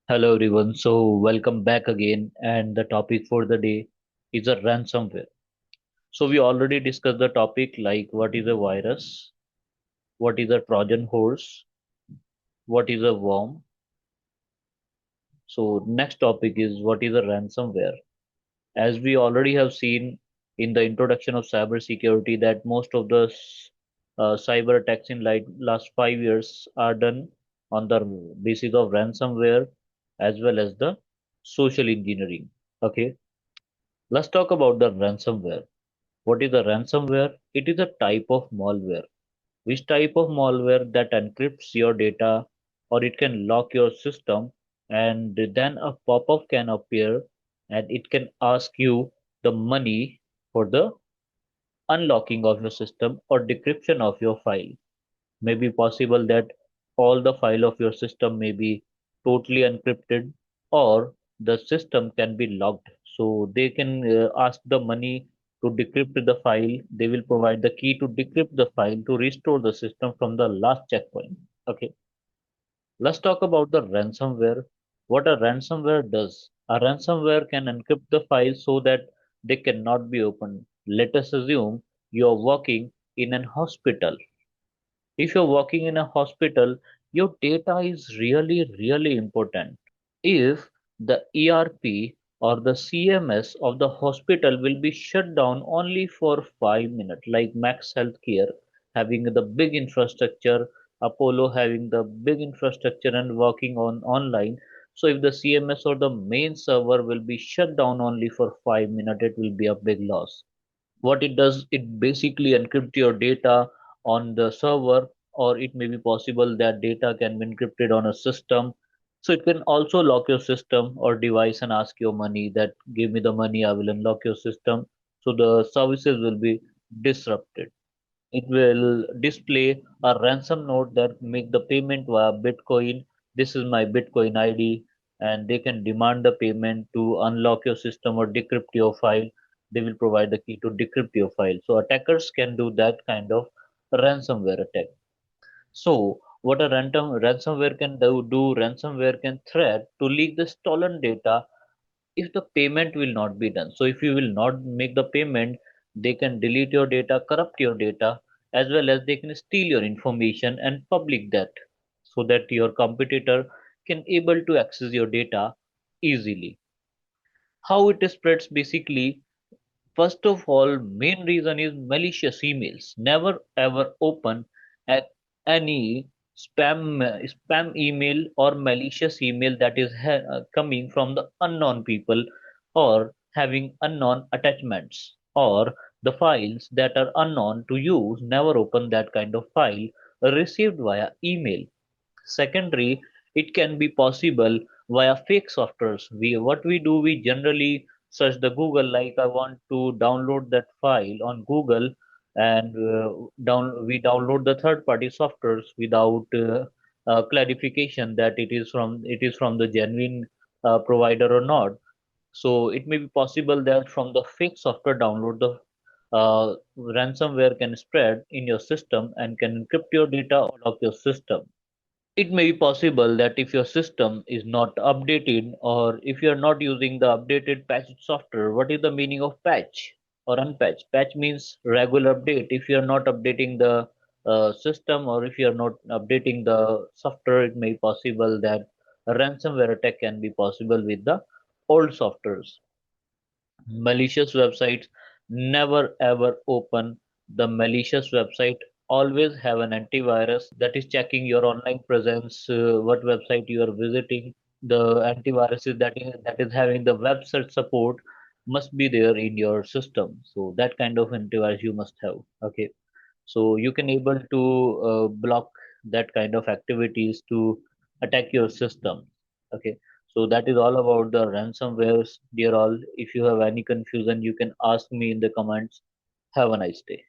Hello everyone, so welcome back again, and the topic for the day is a ransomware. So we already discussed the topic like what is a virus, what is a Trojan horse, what is a worm. So next topic is what is a ransomware. As we already have seen in the introduction of cybersecurity that most of the cyber attacks in like last 5 years are done on the basis of ransomware as well as the social engineering. Okay. Let's talk about the ransomware. What is a ransomware? It is a type of malware. Which type of malware that encrypts your data or it can lock your system and then a pop-up can appear and it can ask you the money for the unlocking of your system or decryption of your file. May be possible that all the file of your system may be totally encrypted or the system can be locked. So they can ask the money to decrypt the file. They will provide the key to decrypt the file to restore the system from the last checkpoint. Okay, let's talk about the ransomware. What a ransomware does. A ransomware can encrypt the file so that they cannot be opened. Let us assume you are working in an hospital. If you're working in a hospital, your data is really important. If the ERP or the CMS of the hospital will be shut down only for 5 minutes, like Max Healthcare having the big infrastructure, Apollo having the big infrastructure and working on online. So if the CMS or the main server will be shut down only for 5 minutes, it will be a big loss. What it does, it basically encrypt your data on the server, or it may be possible that data can be encrypted on a system. So it can also lock your system or device and ask your money that give me the money, I will unlock your system. So the services will be disrupted. It will display a ransom note that make the payment via Bitcoin. This is my Bitcoin ID, and they can demand the payment to unlock your system or decrypt your file. They will provide the key to decrypt your file. So attackers can do that kind of ransomware attack. So what a ransomware can do, ransomware can threat to leak the stolen data if the payment will not be done. So if you will not make the payment, they can delete your data, corrupt your data, as well as they can steal your information and public that so that your competitor can able to access your data easily. How it spreads basically, first of all, main reason is malicious emails. Never ever open at any spam email or malicious email that is coming from the unknown people or having unknown attachments or the files that are unknown to use. Never open that kind of file received via email. Secondary, it can be possible via fake softwares. What we do, we generally search the Google, like I want to download that file on Google, and we download the third party softwares without clarification that it is from the genuine provider or not. So it may be possible that from the fake software download, the ransomware can spread in your system and can encrypt your data out of your system. It may be possible that if your system is not updated or if you are not using the updated patch software, what is the meaning of patch or unpatch? Patch means regular update. If you are not updating the system or if you are not updating the software, it may be possible that a ransomware attack can be possible with the old softwares. Malicious websites, never ever open the malicious website. Always have an antivirus that is checking your online presence, what website you are visiting. The antivirus that is having the web search support must be there in your system. So that kind of antivirus you must have. Okay, so you can able to block that kind of activities to attack your system. Okay, so that is all about the ransomwares, dear all. If you have any confusion, you can ask me in the comments. Have a nice day.